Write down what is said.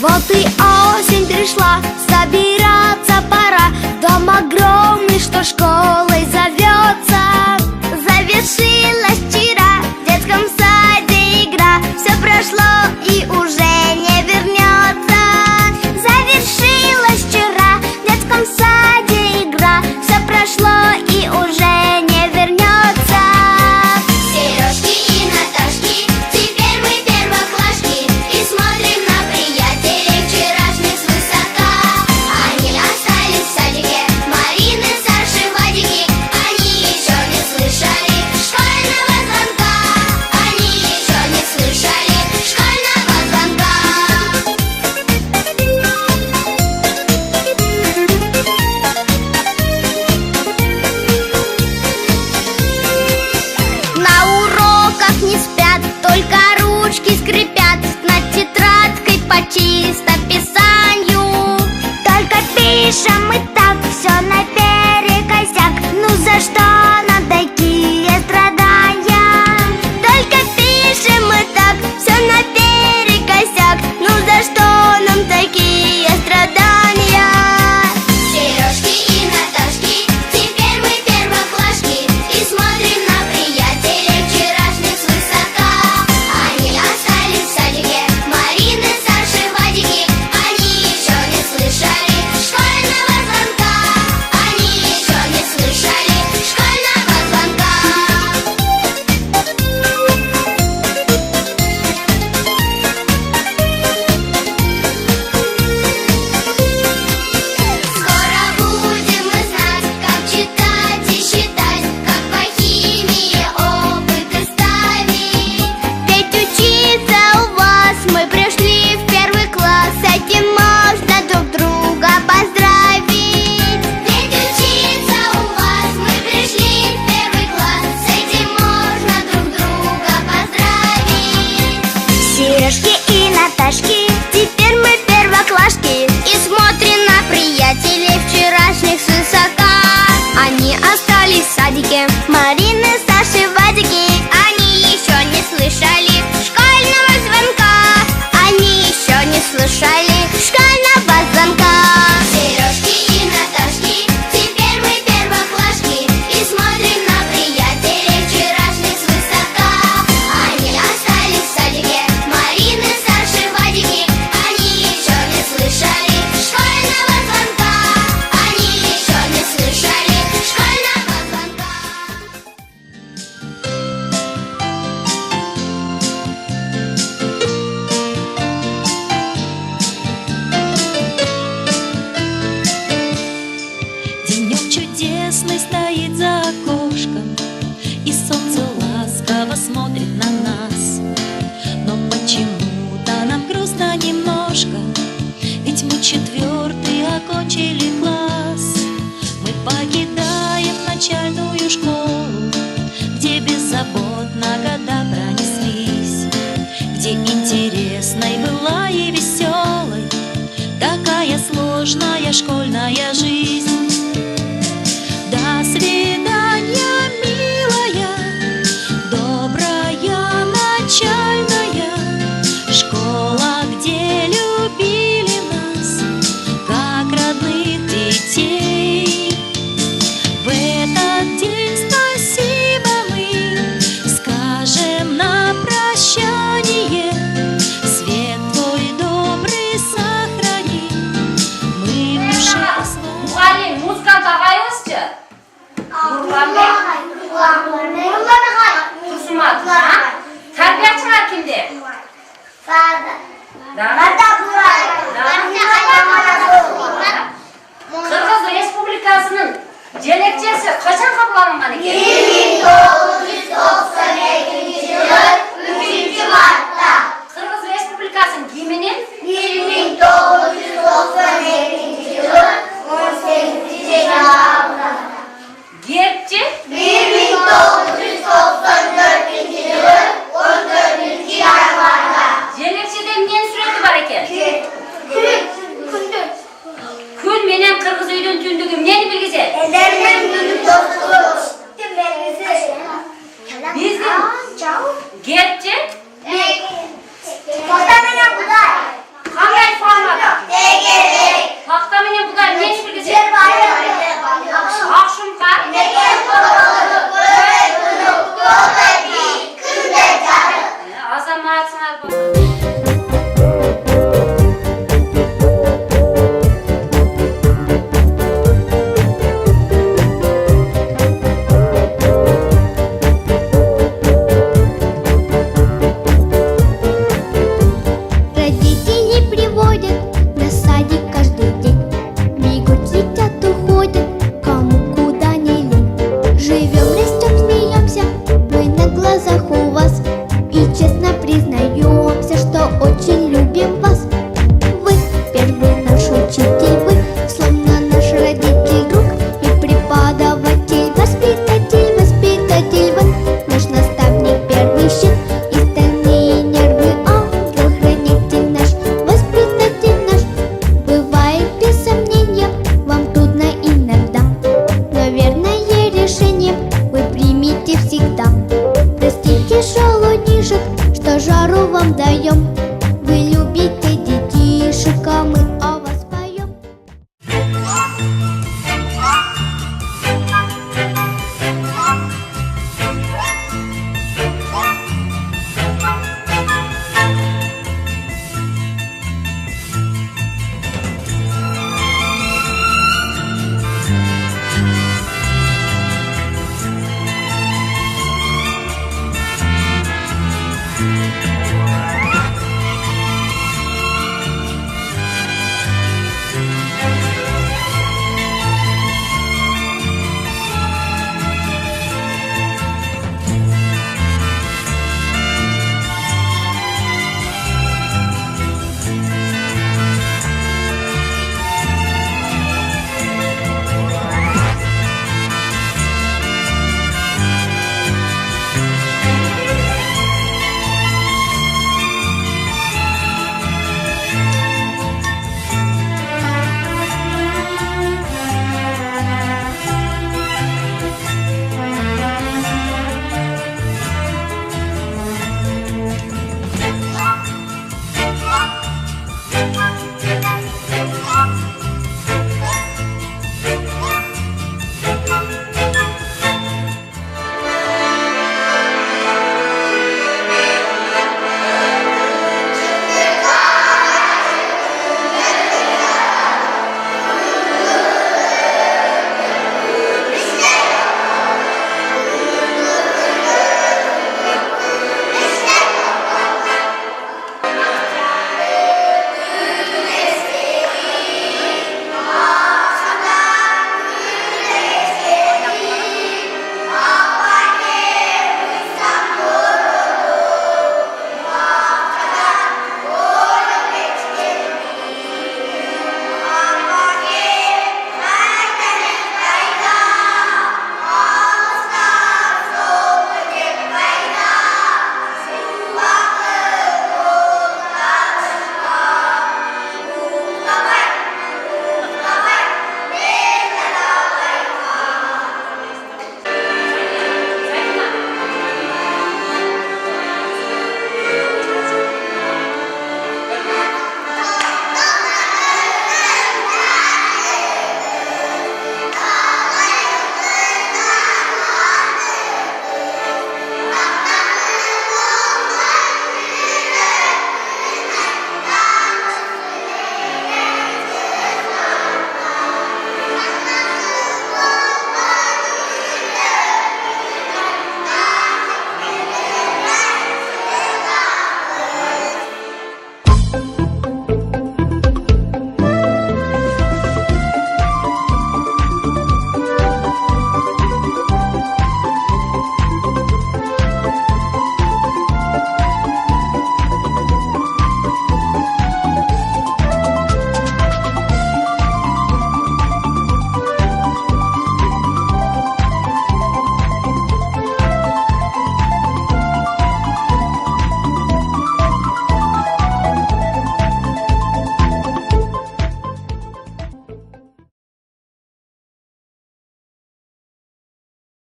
Вот и осень пришла, собираться пора. Дом огромный, что школой зовется. Завершилась вчера в детском саде игра. Все прошло и уже не вернется. Завершилась вчера в детском саде игра. Все прошло и уже не вернется. Сережки и Наташки, теперь мы первоклашки и смотрим на приятелей вчерашних свысока. Они остались в садике, Марины, Саши, Вадики. Они еще не слышали школьного звонка. Они еще не слышали школьного звонка. На уроках не спят, только ручки скрипят над тетрадкой по чистописанию. Только пишем мы так, все наперекосяк. Ну за что нам такие страдания? Только пишем мы так, все наперекосяк. Ну за что нам такие страдания? Сережки и Наташки, теперь мы первоклашки и смотрим на приятелей вчерашних свысока. Они остались в садике, Марины, Саши, Вадики. Они еще не слышали школьного звонка. Они еще не слышали школьного звонка. Скоро будем мы знать, как читать и считать, как по химии опыты ставить. Ведь учиться у вас мы пришли в первый класс, с этим можно друг друга поздравить. Ведь учиться у вас мы пришли в первый класс, с этим можно друг друга поздравить. Сережки и Наташки, теперь мы первоклашки и смотрим на приятелей вчерашних свысока. Они остались в садике, Марины, Саши, Вадики. Они еще не слышали школьного звонка. Они еще не слышали школьного звонка. Сережки и Наташки, теперь мы первоклашки и смотрим на приятелей вчерашних свысока. Они остались в садике, Марины, Саши, Вадики. Они еще не слышали школьного звонка. Они еще не слышали школьного звонка. Денек чудесный стоит за окошком, и солнце ласково смотрит на нас. Но почему-то нам грустно немножко, ведь мы 4-й окончили класс. Мы покидаем начальную школу, где беззаботно года пронеслись, где интересной была и веселой такая сложная школьная жизнь. До свидания, милая, добрая начальная школа, где любили нас, как родных детей. В этот день спасибо мы скажем на прощание. Свет твой добрый сохрани, мы в душе слова. Muallim, muzikani taqayozchi? Tursumat, ha? Tarbiyachilar kimde? Qirg'iz Respublikasining Jelek Cumhuriyeti kaçan kabul alıngan ekan? 1992 yıl 3. Mart'ta. Kırgız Respublikasının giminin 1992 yılın 18. dekabrında. Gerçi 1994 yılın 14. yanvarda. Jelekçeden ne süreti var ekan? Kün menem Kırgız öydün tündügüm neni bilgiser? Ederim günü dostluğu. Bizim gerçi